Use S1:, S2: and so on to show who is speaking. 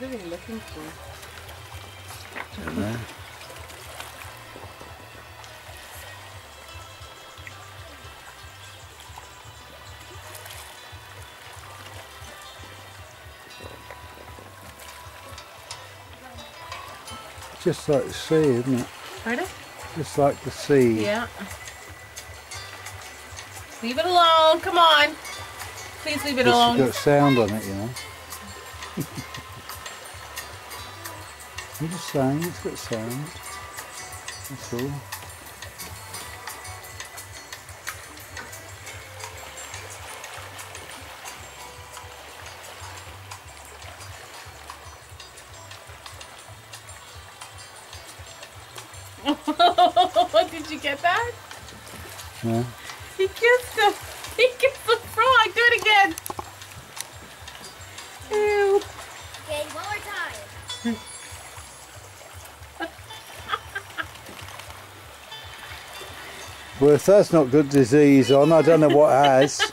S1: What are they looking for?
S2: I don't know. Just like the sea, isn't it?
S1: Pardon?
S2: Just like the sea.
S1: Yeah. Leave it alone. Come on. Please leave it alone.
S2: It's got sound on it, you know. I'm just saying, it's got sound. That's all.
S1: Did you get that?
S2: Yeah.
S1: He kissed him. He kissed the frog. Do it again. Ew.
S3: Okay, one more time.
S2: Well, if that's not got disease on, I don't know what has.